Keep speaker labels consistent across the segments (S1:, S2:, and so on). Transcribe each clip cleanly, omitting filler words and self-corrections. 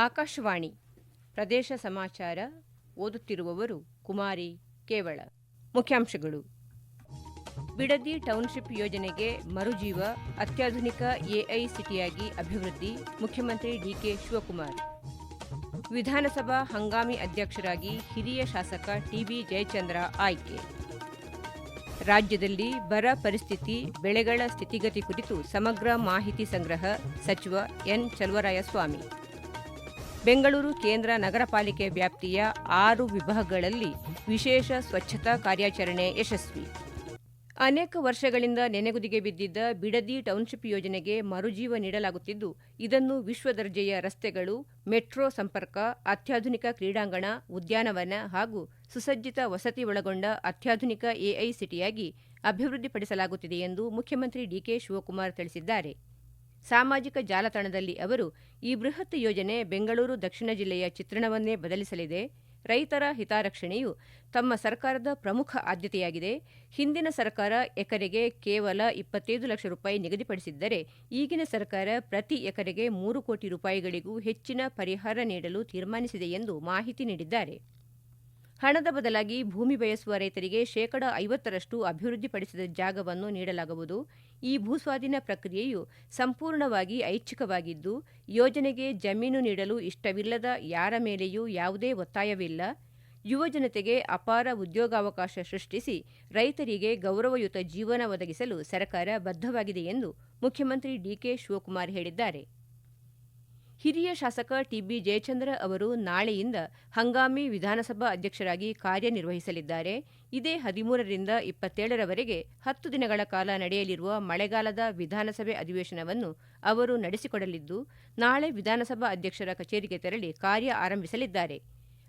S1: ಆಕಾಶವಾಣಿ ಪ್ರದೇಶ ಸಮಾಚಾರ ಓದುತ್ತಿರುವವರು ಕುಮಾರಿ ಕೇವಳ. ಮುಖ್ಯಾಂಶಗಳು: ಬಿಡದಿ ಟೌನ್ಶಿಪ್ ಯೋಜನೆಗೆ ಮರುಜೀವ, ಅತ್ಯಾಧುನಿಕ ಎಐ ಸಿಟಿಯಾಗಿ ಅಭಿವೃದ್ಧಿ, ಮುಖ್ಯಮಂತ್ರಿ ಡಿಕೆ ಶಿವಕುಮಾರ್. ವಿಧಾನಸಭಾ ಹಂಗಾಮಿ ಅಧ್ಯಕ್ಷರಾಗಿ ಹಿರಿಯ ಶಾಸಕ ಟಿಬಿ ಜಯಚಂದ್ರ ಆಯ್ಕೆ. ರಾಜ್ಯದಲ್ಲಿ ಬರ ಪರಿಸ್ಥಿತಿ, ಬೆಳೆಗಳ ಸ್ಥಿತಿಗತಿ ಕುರಿತು ಸಮಗ್ರ ಮಾಹಿತಿ ಸಂಗ್ರಹ, ಸಚಿವ ಎನ್ ಚಲುವರಾಯಸ್ವಾಮಿ. ಬೆಂಗಳೂರು ಕೇಂದ್ರ ನಗರ ಪಾಲಿಕೆ ವ್ಯಾಪ್ತಿಯ 6 ವಿಭಾಗಗಳಲ್ಲಿ ವಿಶೇಷ ಸ್ವಚ್ಛತಾ ಕಾರ್ಯಾಚರಣೆ ಯಶಸ್ವಿ. ಅನೇಕ ವರ್ಷಗಳಿಂದ ನೆನೆಗುದಿಗೆ ಬಿದ್ದಿದ್ದ ಬಿಡದಿ ಟೌನ್ಶಿಪ್ ಯೋಜನೆಗೆ ಮರುಜೀವ ನೀಡಲಾಗುತ್ತಿದ್ದು, ಇದನ್ನು ವಿಶ್ವ ದರ್ಜೆಯ ರಸ್ತೆಗಳು, ಮೆಟ್ರೋ ಸಂಪರ್ಕ, ಅತ್ಯಾಧುನಿಕ ಕ್ರೀಡಾಂಗಣ, ಉದ್ಯಾನವನ ಹಾಗೂ ಸುಸಜ್ಜಿತ ವಸತಿ ಒಳಗೊಂಡ ಅತ್ಯಾಧುನಿಕ ಎಐ ಸಿಟಿಯಾಗಿ ಅಭಿವೃದ್ಧಿಪಡಿಸಲಾಗುತ್ತಿದೆ ಎಂದು ಮುಖ್ಯಮಂತ್ರಿ ಡಿಕೆ ಶಿವಕುಮಾರ್ ತಿಳಿಸಿದ್ದಾರೆ. ಸಾಮಾಜಿಕ ಜಾಲತಾಣದಲ್ಲಿ ಅವರು, ಈ ಬೃಹತ್ ಯೋಜನೆ ಬೆಂಗಳೂರು ದಕ್ಷಿಣ ಜಿಲ್ಲೆಯ ಚಿತ್ರಣವನ್ನೇ ಬದಲಿಸಲಿದೆ. ರೈತರ ಹಿತರಕ್ಷಣೆಯು ತಮ್ಮ ಸರ್ಕಾರದ ಪ್ರಮುಖ ಆದ್ಯತೆಯಾಗಿದೆ. ಹಿಂದಿನ ಸರ್ಕಾರ ಎಕರೆಗೆ ಕೇವಲ 25 ಲಕ್ಷ ರೂಪಾಯಿ ನಿಗದಿಪಡಿಸಿದ್ದರೆ, ಈಗಿನ ಸರ್ಕಾರ ಪ್ರತಿ ಎಕರೆಗೆ 3 ಕೋಟಿ ರೂಪಾಯಿಗಳಿಗೂ ಹೆಚ್ಚಿನ ಪರಿಹಾರ ನೀಡಲು ತೀರ್ಮಾನಿಸಿದೆ ಎಂದು ಮಾಹಿತಿ ನೀಡಿದ್ದಾರೆ. ಹಣದ ಬದಲಾಗಿ ಭೂಮಿ ಬಯಸುವ ರೈತರಿಗೆ 50% ಅಭಿವೃದ್ಧಿಪಡಿಸಿದ ಜಾಗವನ್ನು ನೀಡಲಾಗುವುದು. ಈ ಭೂಸ್ವಾಧೀನ ಪ್ರಕ್ರಿಯೆಯು ಸಂಪೂರ್ಣವಾಗಿ ಐಚ್ಛಿಕವಾಗಿದ್ದು, ಯೋಜನೆಗೆ ಜಮೀನು ನೀಡಲು ಇಷ್ಟವಿಲ್ಲದ ಯಾರ ಮೇಲೆಯೂ ಯಾವುದೇ ಒತ್ತಾಯವಿಲ್ಲ. ಯುವ ಜನತೆಗೆ ಅಪಾರ ಉದ್ಯೋಗಾವಕಾಶ ಸೃಷ್ಟಿಸಿ ರೈತರಿಗೆ ಗೌರವಯುತ ಜೀವನ ಒದಗಿಸಲು ಸರ್ಕಾರ ಬದ್ಧವಾಗಿದೆ ಎಂದು ಮುಖ್ಯಮಂತ್ರಿ ಡಿಕೆ ಶಿವಕುಮಾರ್ ಹೇಳಿದ್ದಾರೆ. ಹಿರಿಯ ಶಾಸಕ ಟಿಬಿ ಜಯಚಂದ್ರ ಅವರು ನಾಳೆಯಿಂದ ಹಂಗಾಮಿ ವಿಧಾನಸಭಾ ಅಧ್ಯಕ್ಷರಾಗಿ ಕಾರ್ಯನಿರ್ವಹಿಸಲಿದ್ದಾರೆ. ಇದೇ 13ರಿಂದ 27ರವರೆಗೆ 10 ದಿನಗಳ ಕಾಲ ನಡೆಯಲಿರುವ ಮಳೆಗಾಲದ ವಿಧಾನಸಭೆ ಅಧಿವೇಶನವನ್ನು ಅವರು ನಡೆಸಿಕೊಡಲಿದ್ದು, ನಾಳೆ ವಿಧಾನಸಭಾ ಅಧ್ಯಕ್ಷರ ಕಚೇರಿಗೆ ತೆರಳಿ ಕಾರ್ಯ ಆರಂಭಿಸಲಿದ್ದಾರೆ.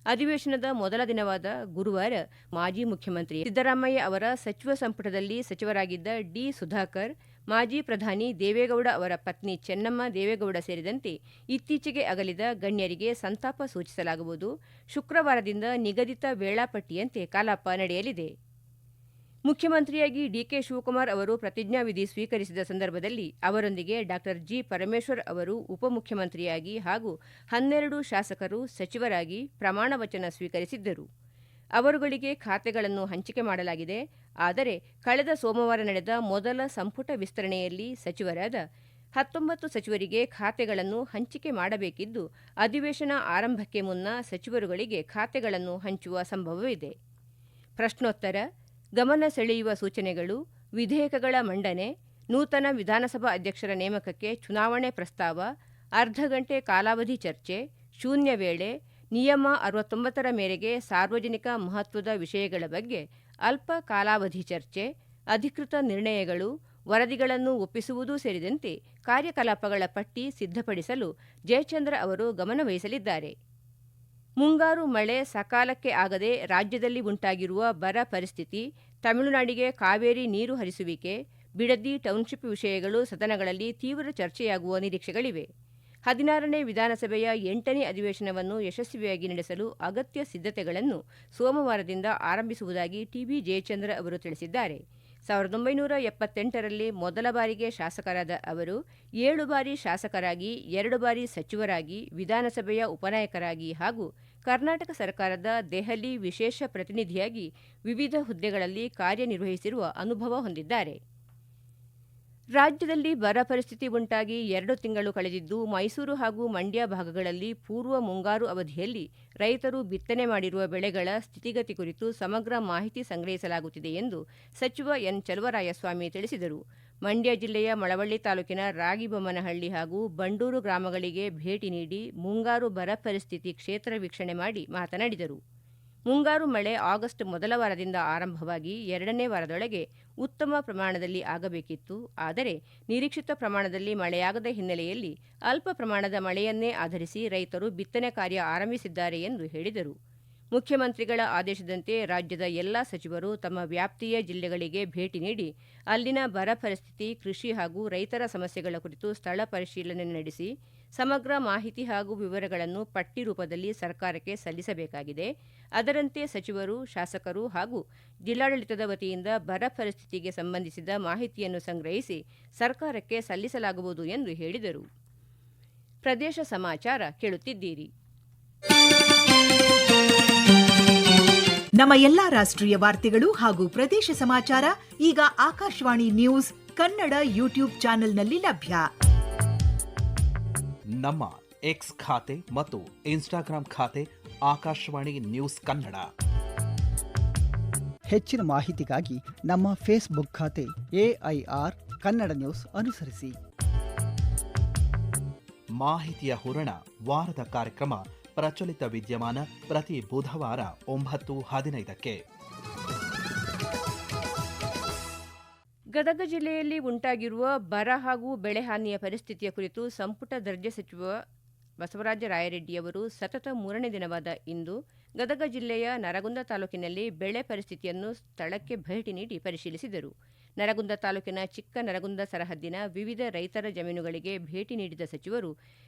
S1: ಅಧಿವೇಶನದ ಮೊದಲ ದಿನವಾದ ಗುರುವಾರ ಮಾಜಿ ಮುಖ್ಯಮಂತ್ರಿ ಸಿದ್ದರಾಮಯ್ಯ ಅವರ ಸಚಿವ ಸಂಪುಟದಲ್ಲಿ ಸಚಿವರಾಗಿದ್ದ ಡಿ. ಸುಧಾಕರ್, ಮಾಜಿ ಪ್ರಧಾನಿ ದೇವೇಗೌಡ ಅವರ ಪತ್ನಿ ಚೆನ್ನಮ್ಮ ದೇವೇಗೌಡ ಸೇರಿದಂತೆ ಇತ್ತೀಚೆಗೆ ಅಗಲಿದ ಗಣ್ಯರಿಗೆ ಸಂತಾಪ ಸೂಚಿಸಲಾಗುವುದು. ಶುಕ್ರವಾರದಿಂದ ನಿಗದಿತ ವೇಳಾಪಟ್ಟಿಯಂತೆ ಕಲಾಪ ನಡೆಯಲಿದೆ. ಮುಖ್ಯಮಂತ್ರಿಯಾಗಿ ಡಿಕೆ ಶಿವಕುಮಾರ್ ಅವರು ಪ್ರತಿಜ್ಞಾವಿಧಿ ಸ್ವೀಕರಿಸಿದ ಸಂದರ್ಭದಲ್ಲಿ ಅವರೊಂದಿಗೆ ಡಾ. ಜಿ. ಪರಮೇಶ್ವರ್ ಅವರು ಉಪಮುಖ್ಯಮಂತ್ರಿಯಾಗಿ ಹಾಗೂ 12 ಶಾಸಕರು ಸಚಿವರಾಗಿ ಪ್ರಮಾಣ ವಚನ ಸ್ವೀಕರಿಸಿದ್ದರು. ಅವರುಗಳಿಗೆ ಖಾತೆಗಳನ್ನು ಹಂಚಿಕೆ ಮಾಡಲಾಗಿದೆ. ಆದರೆ ಕಳೆದ ಸೋಮವಾರ ನಡೆದ ಮೊದಲ ಸಂಪುಟ ವಿಸ್ತರಣೆಯಲ್ಲಿ ಸಚಿವರಾದ 19 ಸಚಿವರಿಗೆ ಖಾತೆಗಳನ್ನು ಹಂಚಿಕೆ ಮಾಡಬೇಕಿದ್ದು, ಅಧಿವೇಶನ ಆರಂಭಕ್ಕೆ ಮುನ್ನ ಸಚಿವರುಗಳಿಗೆ ಖಾತೆಗಳನ್ನು ಹಂಚುವ ಸಂಭವವಿದೆ. ಪ್ರಶ್ನೋತ್ತರ, ಗಮನ ಸೆಳೆಯುವ ಸೂಚನೆಗಳು, ವಿಧೇಯಕಗಳ ಮಂಡನೆ, ನೂತನ ವಿಧಾನಸಭಾ ಅಧ್ಯಕ್ಷರ ನೇಮಕಕ್ಕೆ ಚುನಾವಣೆ ಪ್ರಸ್ತಾವ, ಅರ್ಧ ಗಂಟೆ ಕಾಲಾವಧಿ ಚರ್ಚೆ, ಶೂನ್ಯ ವೇಳೆ, ನಿಯಮ 69ರ ಮೇರೆಗೆ ಸಾರ್ವಜನಿಕ ಮಹತ್ವದ ವಿಷಯಗಳ ಬಗ್ಗೆ ಅಲ್ಪ ಕಾಲಾವಧಿ ಚರ್ಚೆ, ಅಧಿಕೃತ ನಿರ್ಣಯಗಳು, ವರದಿಗಳನ್ನು ಒಪ್ಪಿಸುವುದೂ ಸೇರಿದಂತೆ ಕಾರ್ಯಕಲಾಪಗಳ ಪಟ್ಟಿ ಸಿದ್ಧಪಡಿಸಲು ಜಯಚಂದ್ರ ಅವರು ಗಮನವಹಿಸಲಿದ್ದಾರೆ. ಮುಂಗಾರು ಮಳೆ ಸಕಾಲಕ್ಕೆ ಆಗದೆ ರಾಜ್ಯದಲ್ಲಿ ಉಂಟಾಗಿರುವ ಬರ ಪರಿಸ್ಥಿತಿ, ತಮಿಳುನಾಡಿಗೆ ಕಾವೇರಿ ನೀರು ಹರಿಸುವಿಕೆ, ಬಿಡದಿ ಟೌನ್ಶಿಪ್ ವಿಷಯಗಳು ಸದನಗಳಲ್ಲಿ ತೀವ್ರ ಚರ್ಚೆಯಾಗುವ ನಿರೀಕ್ಷೆಗಳಿವೆ. 16ನೇ ವಿಧಾನಸಭೆಯ 8ನೇ ಅಧಿವೇಶನವನ್ನು ಯಶಸ್ವಿಯಾಗಿ ನಡೆಸಲು ಅಗತ್ಯ ಸಿದ್ಧತೆಗಳನ್ನು ಸೋಮವಾರದಿಂದ ಆರಂಭಿಸುವುದಾಗಿ ಟಿಬಿ ಜಯಚಂದ್ರ ಅವರು ತಿಳಿಸಿದ್ದಾರೆ. 1978ರಲ್ಲಿ ಮೊದಲ ಬಾರಿಗೆ ಶಾಸಕರಾದ ಅವರು 7 ಬಾರಿ ಶಾಸಕರಾಗಿ, 2 ಬಾರಿ ಸಚಿವರಾಗಿ, ವಿಧಾನಸಭೆಯ ಉಪನಾಯಕರಾಗಿ ಹಾಗೂ ಕರ್ನಾಟಕ ಸರ್ಕಾರದ ದೆಹಲಿ ವಿಶೇಷ ಪ್ರತಿನಿಧಿಯಾಗಿ ವಿವಿಧ ಹುದ್ದೆಗಳಲ್ಲಿ ಕಾರ್ಯನಿರ್ವಹಿಸಿರುವ ಅನುಭವ ಹೊಂದಿದ್ದಾರೆ. ರಾಜ್ಯದಲ್ಲಿ ಬರ ಪರಿಸ್ಥಿತಿ ಉಂಟಾಗಿ 2 ತಿಂಗಳು ಕಳೆದಿದ್ದು, ಮೈಸೂರು ಹಾಗೂ ಮಂಡ್ಯ ಭಾಗಗಳಲ್ಲಿ ಪೂರ್ವ ಮುಂಗಾರು ಅವಧಿಯಲ್ಲಿ ರೈತರು ಬಿತ್ತನೆ ಮಾಡಿರುವ ಬೆಳೆಗಳ ಸ್ಥಿತಿಗತಿ ಕುರಿತು ಸಮಗ್ರ ಮಾಹಿತಿ ಸಂಗ್ರಹಿಸಲಾಗುತ್ತಿದೆ ಎಂದು ಸಚಿವ ಎನ್ ಚಲುವರಾಯಸ್ವಾಮಿ ತಿಳಿಸಿದರು. ಮಂಡ್ಯ ಜಿಲ್ಲೆಯ ಮಳವಳ್ಳಿ ತಾಲೂಕಿನ ರಾಗಿಬೊಮ್ಮನಹಳ್ಳಿ ಹಾಗೂ ಬಂಡೂರು ಗ್ರಾಮಗಳಿಗೆ ಭೇಟಿ ನೀಡಿ ಮುಂಗಾರು ಬರ ಪರಿಸ್ಥಿತಿ ಕ್ಷೇತ್ರ ವೀಕ್ಷಣೆ ಮಾಡಿ ಮಾತನಾಡಿದರು. ಮುಂಗಾರು ಮಳೆ ಆಗಸ್ಟ್ ಮೊದಲ ವಾರದಿಂದ ಆರಂಭವಾಗಿ 2ನೇ ವಾರದೊಳಗೆ ಉತ್ತಮ ಪ್ರಮಾಣದಲ್ಲಿ ಆಗಬೇಕಿತ್ತು. ಆದರೆ ನಿರೀಕ್ಷಿತ ಪ್ರಮಾಣದಲ್ಲಿ ಮಳೆಯಾಗದ ಹಿನ್ನೆಲೆಯಲ್ಲಿ ಅಲ್ಪ ಪ್ರಮಾಣದ ಮಳೆಯನ್ನೇ ಆಧರಿಸಿ ರೈತರು ಬಿತ್ತನೆ ಕಾರ್ಯ ಆರಂಭಿಸಿದ್ದಾರೆ ಎಂದು ಹೇಳಿದರು. ಮುಖ್ಯಮಂತ್ರಿಗಳ ಆದೇಶದಂತೆ ರಾಜ್ಯದ ಎಲ್ಲಾ ಸಚಿವರು ತಮ್ಮ ವ್ಯಾಪ್ತಿಯ ಜಿಲ್ಲೆಗಳಿಗೆ ಭೇಟಿ ನೀಡಿ ಅಲ್ಲಿನ ಬರ ಪರಿಸ್ಥಿತಿ, ಕೃಷಿ ಹಾಗೂ ರೈತರ ಸಮಸ್ಯೆಗಳ ಕುರಿತು ಸ್ಥಳ ಪರಿಶೀಲನೆ ನಡೆಸಿ ಸಮಗ್ರ ಮಾಹಿತಿ ಹಾಗೂ ವಿವರಗಳನ್ನು ಪಟ್ಟಿ ರೂಪದಲ್ಲಿ ಸರ್ಕಾರಕ್ಕೆ ಸಲ್ಲಿಸಬೇಕಾಗಿದೆ. ಅದರಂತೆ ಸಚಿವರು, ಶಾಸಕರು ಹಾಗೂ ಜಿಲ್ಲಾಡಳಿತದ ವತಿಯಿಂದ ಬರ ಪರಿಸ್ಥಿತಿಗೆ ಸಂಬಂಧಿಸಿದ ಮಾಹಿತಿಯನ್ನು ಸಂಗ್ರಹಿಸಿ ಸರ್ಕಾರಕ್ಕೆ ಸಲ್ಲಿಸಲಾಗುವುದು ಎಂದು ಹೇಳಿದರು. ಪ್ರದೇಶ ಸಮಾಚಾರ ಕೇಳುತ್ತಿದ್ದೀರಿ.
S2: ನಮ್ಮ ಎಲ್ಲಾ ರಾಷ್ಟ್ರೀಯ ವಾರ್ತೆಗಳು ಹಾಗೂ ಪ್ರದೇಶ ಸಮಾಚಾರ ಈಗ ಆಕಾಶವಾಣಿ ನ್ಯೂಸ್ ಕನ್ನಡ ಯೂಟ್ಯೂಬ್ ಚಾನೆಲ್ನಲ್ಲಿ ಲಭ್ಯ.
S3: ನಮ್ಮ ಎಕ್ಸ್ ಖಾತೆ ಮತ್ತು ಇನ್ಸ್ಟಾಗ್ರಾಂ ಖಾತೆ ಆಕಾಶವಾಣಿ ನ್ಯೂಸ್ ಕನ್ನಡ.
S4: ಹೆಚ್ಚಿನ ಮಾಹಿತಿಗಾಗಿ ನಮ್ಮ ಫೇಸ್ಬುಕ್ ಖಾತೆ AIR ಕನ್ನಡ ನ್ಯೂಸ್ ಅನುಸರಿಸಿ.
S3: ಮಾಹಿತಿಯ ಹೂರಣ ವಾರದ ಕಾರ್ಯಕ್ರಮ ಪ್ರಚಲಿತ ವಿದ್ಯಮಾನ ಪ್ರತಿ ಬುಧವಾರ 9:15ಕ್ಕೆ.
S1: ಗದಗ ಜಿಲ್ಲೆಯಲ್ಲಿ ಉಂಟಾಗಿರುವ ಬರ ಹಾಗೂ ಬೆಳೆಹಾನಿಯ ಪರಿಸ್ಥಿತಿಯ ಕುರಿತು ಸಂಪುಟ ದರ್ಜೆ ಸಚಿವ ಬಸವರಾಜ ರಾಯರೆಡ್ಡಿಯವರು ಸತತ 3ನೇ ದಿನವಾದ ಇಂದು ಗದಗ ಜಿಲ್ಲೆಯ ನರಗುಂದ ತಾಲೂಕಿನಲ್ಲಿ ಬೆಳೆ ಪರಿಸ್ಥಿತಿಯನ್ನು ಸ್ಥಳಕ್ಕೆ ಭೇಟಿ ನೀಡಿ ಪರಿಶೀಲಿಸಿದರು. ನರಗುಂದ ತಾಲೂಕಿನ ಚಿಕ್ಕ ನರಗುಂದ ಸರಹದ್ದಿನ ವಿವಿಧ ರೈತರ ಜಮೀನುಗಳಿಗೆ ಭೇಟಿ ನೀಡಿದ ಸಚಿವರು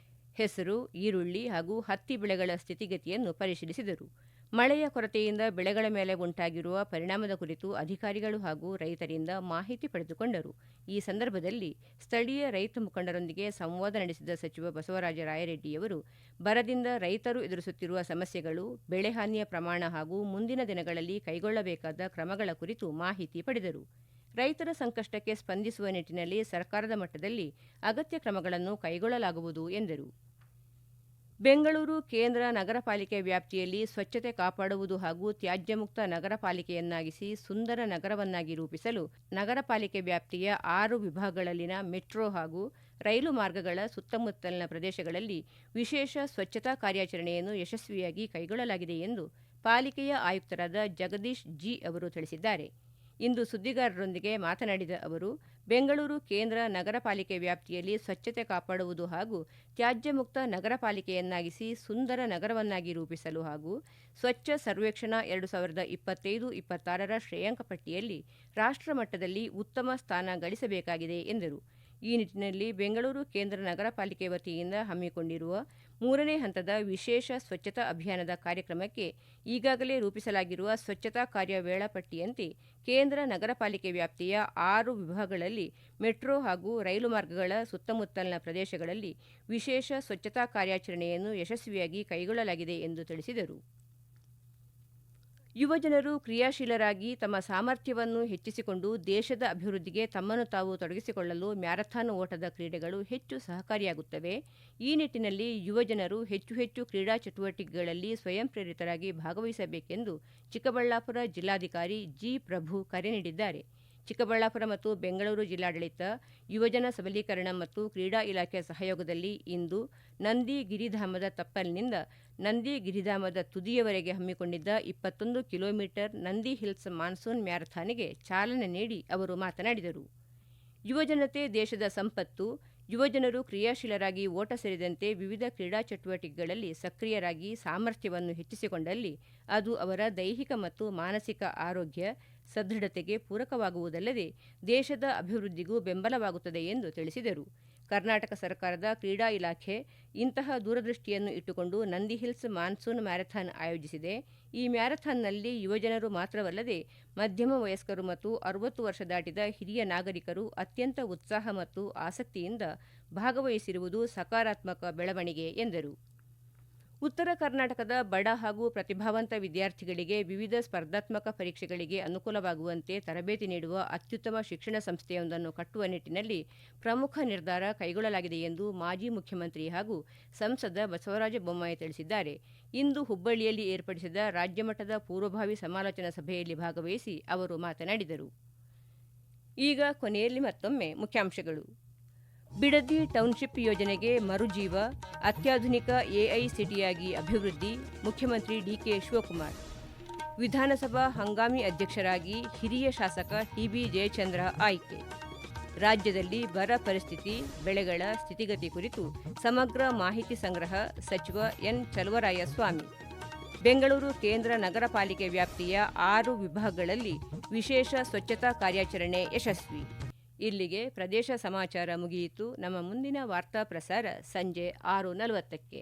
S1: ಹೆಸರು, ಈರುಳ್ಳಿ ಹಾಗೂ ಹತ್ತಿ ಬೆಳೆಗಳ ಸ್ಥಿತಿಗತಿಯನ್ನು ಪರಿಶೀಲಿಸಿದರು. ಮಳೆಯ ಕೊರತೆಯಿಂದ ಬೆಳೆಗಳ ಮೇಲೆ ಉಂಟಾಗಿರುವ ಪರಿಣಾಮದ ಕುರಿತು ಅಧಿಕಾರಿಗಳು ಹಾಗೂ ರೈತರಿಂದ ಮಾಹಿತಿ ಪಡೆದುಕೊಂಡರು. ಈ ಸಂದರ್ಭದಲ್ಲಿ ಸ್ಥಳೀಯ ರೈತ ಮುಖಂಡರೊಂದಿಗೆ ಸಂವಾದ ನಡೆಸಿದ ಸಚಿವ ಬಸವರಾಜ ರಾಯರೆಡ್ಡಿಯವರು ಬರದಿಂದ ರೈತರು ಎದುರಿಸುತ್ತಿರುವ ಸಮಸ್ಯೆಗಳು, ಬೆಳೆಹಾನಿಯ ಪ್ರಮಾಣ ಹಾಗೂ ಮುಂದಿನ ದಿನಗಳಲ್ಲಿ ಕೈಗೊಳ್ಳಬೇಕಾದ ಕ್ರಮಗಳ ಕುರಿತು ಮಾಹಿತಿ ಪಡೆದರು. ರೈತರ ಸಂಕಷ್ಟಕ್ಕೆ ಸ್ಪಂದಿಸುವ ನಿಟ್ಟಿನಲ್ಲಿ ಸರ್ಕಾರದ ಮಟ್ಟದಲ್ಲಿ ಅಗತ್ಯ ಕ್ರಮಗಳನ್ನು ಕೈಗೊಳ್ಳಲಾಗುವುದು ಎಂದರು. ಬೆಂಗಳೂರು ಕೇಂದ್ರ ನಗರ ಪಾಲಿಕೆ ವ್ಯಾಪ್ತಿಯಲ್ಲಿ ಸ್ವಚ್ಛತೆ ಕಾಪಾಡುವುದು ಹಾಗೂ ತ್ಯಾಜ್ಯ ಮುಕ್ತ ನಗರ ಪಾಲಿಕೆಯನ್ನಾಗಿಸಿ ಸುಂದರ ನಗರವನ್ನಾಗಿ ರೂಪಿಸಲು ನಗರ ಪಾಲಿಕೆ ವ್ಯಾಪ್ತಿಯ 6 ವಿಭಾಗಗಳಲ್ಲಿನ ಮೆಟ್ರೋ ಹಾಗೂ ರೈಲು ಮಾರ್ಗಗಳ ಸುತ್ತಮುತ್ತಲಿನ ಪ್ರದೇಶಗಳಲ್ಲಿ ವಿಶೇಷ ಸ್ವಚ್ಛತಾ ಕಾರ್ಯಾಚರಣೆಯನ್ನು ಯಶಸ್ವಿಯಾಗಿ ಕೈಗೊಳ್ಳಲಾಗಿದೆ ಎಂದು ಪಾಲಿಕೆಯ ಆಯುಕ್ತರಾದ ಜಗದೀಶ್ ಜಿ ಅವರು ತಿಳಿಸಿದ್ದಾರೆ. ಇಂದು ಸುದ್ದಿಗಾರರೊಂದಿಗೆ ಮಾತನಾಡಿದ ಅವರು, ಬೆಂಗಳೂರು ಕೇಂದ್ರ ನಗರ ಪಾಲಿಕೆ ವ್ಯಾಪ್ತಿಯಲ್ಲಿ ಸ್ವಚ್ಛತೆ ಕಾಪಾಡುವುದು ಹಾಗೂ ತ್ಯಾಜ್ಯ ಮುಕ್ತ ನಗರ ಪಾಲಿಕೆಯನ್ನಾಗಿಸಿ ಸುಂದರ ನಗರವನ್ನಾಗಿ ರೂಪಿಸಲು ಹಾಗೂ ಸ್ವಚ್ಛ ಸರ್ವೇಕ್ಷಣಾ 2025-26ರ ಶ್ರೇಯಾಂಕ ಪಟ್ಟಿಯಲ್ಲಿ ರಾಷ್ಟ್ರ ಮಟ್ಟದಲ್ಲಿ ಉತ್ತಮ ಸ್ಥಾನ ಗಳಿಸಬೇಕಾಗಿದೆ ಎಂದರು. ಈ ನಿಟ್ಟಿನಲ್ಲಿ ಬೆಂಗಳೂರು ಕೇಂದ್ರ ನಗರ ಪಾಲಿಕೆ ವತಿಯಿಂದ ಹಮ್ಮಿಕೊಂಡಿರುವ 3ನೇ ಹಂತದ ವಿಶೇಷ ಸ್ವಚ್ಛತಾ ಅಭಿಯಾನದ ಕಾರ್ಯಕ್ರಮಕ್ಕೆ ಈಗಾಗಲೇ ರೂಪಿಸಲಾಗಿರುವ ಸ್ವಚ್ಛತಾ ಕಾರ್ಯ ವೇಳಾಪಟ್ಟಿಯಂತೆ ಕೇಂದ್ರ ನಗರ ಪಾಲಿಕೆ ವ್ಯಾಪ್ತಿಯ 6 ವಿಭಾಗಗಳಲ್ಲಿ ಮೆಟ್ರೋ ಹಾಗೂ ರೈಲು ಮಾರ್ಗಗಳ ಸುತ್ತಮುತ್ತಲಿನ ಪ್ರದೇಶಗಳಲ್ಲಿ ವಿಶೇಷ ಸ್ವಚ್ಛತಾ ಕಾರ್ಯಾಚರಣೆಯನ್ನು ಯಶಸ್ವಿಯಾಗಿ ಕೈಗೊಳ್ಳಲಾಗಿದೆ ಎಂದು ತಿಳಿಸಿದರು. ಯುವಜನರು ಕ್ರಿಯಾಶೀಲರಾಗಿ ತಮ್ಮ ಸಾಮರ್ಥ್ಯವನ್ನು ಹೆಚ್ಚಿಸಿಕೊಂಡು ದೇಶದ ಅಭಿವೃದ್ಧಿಗೆ ತಮ್ಮನ್ನು ತಾವು ತೊಡಗಿಸಿಕೊಳ್ಳಲು ಮ್ಯಾರಥಾನ್ ಓಟದ ಕ್ರೀಡೆಗಳು ಹೆಚ್ಚು ಸಹಕಾರಿಯಾಗುತ್ತವೆ. ಈ ನಿಟ್ಟಿನಲ್ಲಿ ಯುವಜನರು ಹೆಚ್ಚು ಕ್ರೀಡಾ ಚಟುವಟಿಕೆಗಳಲ್ಲಿ ಸ್ವಯಂ ಪ್ರೇರಿತರಾಗಿ ಭಾಗವಹಿಸಬೇಕೆಂದು ಚಿಕ್ಕಬಳ್ಳಾಪುರ ಜಿಲ್ಲಾಧಿಕಾರಿ ಜಿ. ಪ್ರಭು ಕರೆ ನೀಡಿದ್ದಾರೆ. ಚಿಕ್ಕಬಳ್ಳಾಪುರ ಮತ್ತು ಬೆಂಗಳೂರು ಜಿಲ್ಲಾಡಳಿತ, ಯುವಜನ ಸಬಲೀಕರಣ ಮತ್ತು ಕ್ರೀಡಾ ಇಲಾಖೆ ಸಹಯೋಗದಲ್ಲಿ ಇಂದು ನಂದಿ ಗಿರಿಧಾಮದ ತಪ್ಪಲಿನಿಂದ ನಂದಿ ಗಿರಿಧಾಮದ ತುದಿಯವರೆಗೆ ಹಮ್ಮಿಕೊಂಡಿದ್ದ 21 ಕಿಲೋಮೀಟರ್ ನಂದಿ ಹಿಲ್ಸ್ ಮಾನ್ಸೂನ್ ಮ್ಯಾರಥಾನ್ಗೆ ಚಾಲನೆ ನೀಡಿ ಅವರು ಮಾತನಾಡಿದರು. ಯುವಜನತೆ ದೇಶದ ಸಂಪತ್ತು. ಯುವಜನರು ಕ್ರಿಯಾಶೀಲರಾಗಿ ಓಟ ಸೇರಿದಂತೆ ವಿವಿಧ ಕ್ರೀಡಾ ಚಟುವಟಿಕೆಗಳಲ್ಲಿ ಸಕ್ರಿಯರಾಗಿ ಸಾಮರ್ಥ್ಯವನ್ನು ಹೆಚ್ಚಿಸಿಕೊಂಡಲ್ಲಿ ಅದು ಅವರ ದೈಹಿಕ ಮತ್ತು ಮಾನಸಿಕ ಆರೋಗ್ಯ, ಸದೃಢತೆಗೆ ಪೂರಕವಾಗುವುದಲ್ಲದೆ ದೇಶದ ಅಭಿವೃದ್ಧಿಗೂ ಬೆಂಬಲವಾಗುತ್ತದೆ ಎಂದು ತಿಳಿಸಿದರು. ಕರ್ನಾಟಕ ಸರ್ಕಾರದ ಕ್ರೀಡಾ ಇಲಾಖೆ ಇಂತಹ ದೂರದೃಷ್ಟಿಯನ್ನು ಇಟ್ಟುಕೊಂಡು ನಂದಿ ಹಿಲ್ಸ್ ಮಾನ್ಸೂನ್ ಮ್ಯಾರಥಾನ್ ಆಯೋಜಿಸಿದೆ. ಈ ಮ್ಯಾರಥಾನ್ನಲ್ಲಿ ಯುವಜನರು ಮಾತ್ರವಲ್ಲದೆ ಮಧ್ಯಮ ವಯಸ್ಕರು ಮತ್ತು 60 ವರ್ಷ ದಾಟಿದ ಹಿರಿಯ ನಾಗರಿಕರು ಅತ್ಯಂತ ಉತ್ಸಾಹ ಮತ್ತು ಆಸಕ್ತಿಯಿಂದ ಭಾಗವಹಿಸಿರುವುದು ಸಕಾರಾತ್ಮಕ ಬೆಳವಣಿಗೆ ಎಂದರು. ಉತ್ತರ ಕರ್ನಾಟಕದ ಬಡ ಹಾಗೂ ಪ್ರತಿಭಾವಂತ ವಿದ್ಯಾರ್ಥಿಗಳಿಗೆ ವಿವಿಧ ಸ್ಪರ್ಧಾತ್ಮಕ ಪರೀಕ್ಷೆಗಳಿಗೆ ಅನುಕೂಲವಾಗುವಂತೆ ತರಬೇತಿ ನೀಡುವ ಅತ್ಯುತ್ತಮ ಶಿಕ್ಷಣ ಸಂಸ್ಥೆಯೊಂದನ್ನು ಕಟ್ಟುವ ನಿಟ್ಟಿನಲ್ಲಿ ಪ್ರಮುಖ ನಿರ್ಧಾರ ಕೈಗೊಳ್ಳಲಾಗಿದೆ ಎಂದು ಮಾಜಿ ಮುಖ್ಯಮಂತ್ರಿ ಹಾಗೂ ಸಂಸದ ಬಸವರಾಜ ಬೊಮ್ಮಾಯಿ ತಿಳಿಸಿದ್ದಾರೆ. ಇಂದು ಹುಬ್ಬಳ್ಳಿಯಲ್ಲಿ ಏರ್ಪಡಿಸಿದ ರಾಜ್ಯಮಟ್ಟದ ಪೂರ್ವಭಾವಿ ಸಮಾಲೋಚನಾ ಸಭೆಯಲ್ಲಿ ಭಾಗವಹಿಸಿ ಅವರು ಮಾತನಾಡಿದರು. ಈಗ ಕೊನೆಯಲ್ಲಿ ಮತ್ತೊಮ್ಮೆ ಮುಖ್ಯಾಂಶಗಳು. ಬಿಡದಿ ಟೌನ್ಶಿಪ್ ಯೋಜನೆಗೆ ಮರುಜೀವ, ಅತ್ಯಾಧುನಿಕ ಎಐಸಿಟಿಯಾಗಿ ಅಭಿವೃದ್ಧಿ, ಮುಖ್ಯಮಂತ್ರಿ ಡಿಕೆ ಶಿವಕುಮಾರ್. ವಿಧಾನಸಭಾ ಹಂಗಾಮಿ ಅಧ್ಯಕ್ಷರಾಗಿ ಹಿರಿಯ ಶಾಸಕ ಟಿಬಿ ಜಯಚಂದ್ರ ಆಯ್ಕೆ. ರಾಜ್ಯದಲ್ಲಿ ಬರ ಪರಿಸ್ಥಿತಿ, ಬೆಳೆಗಳ ಸ್ಥಿತಿಗತಿ ಕುರಿತು ಸಮಗ್ರ ಮಾಹಿತಿ ಸಂಗ್ರಹ ಸಚಿವ ಎನ್ ಚಲುವರಾಯಸ್ವಾಮಿ. ಬೆಂಗಳೂರು ಕೇಂದ್ರ ನಗರ ಪಾಲಿಕೆ ವ್ಯಾಪ್ತಿಯ 6 ವಿಭಾಗಗಳಲ್ಲಿ ವಿಶೇಷ ಸ್ವಚ್ಛತಾ ಕಾರ್ಯಾಚರಣೆ ಯಶಸ್ವಿ. ಇಲ್ಲಿಗೆ ಪ್ರದೇಶ ಸಮಾಚಾರ ಮುಗಿಯಿತು. ನಮ್ಮ ಮುಂದಿನ ವಾರ್ತಾ ಪ್ರಸಾರ ಸಂಜೆ 6:40ಕ್ಕೆ.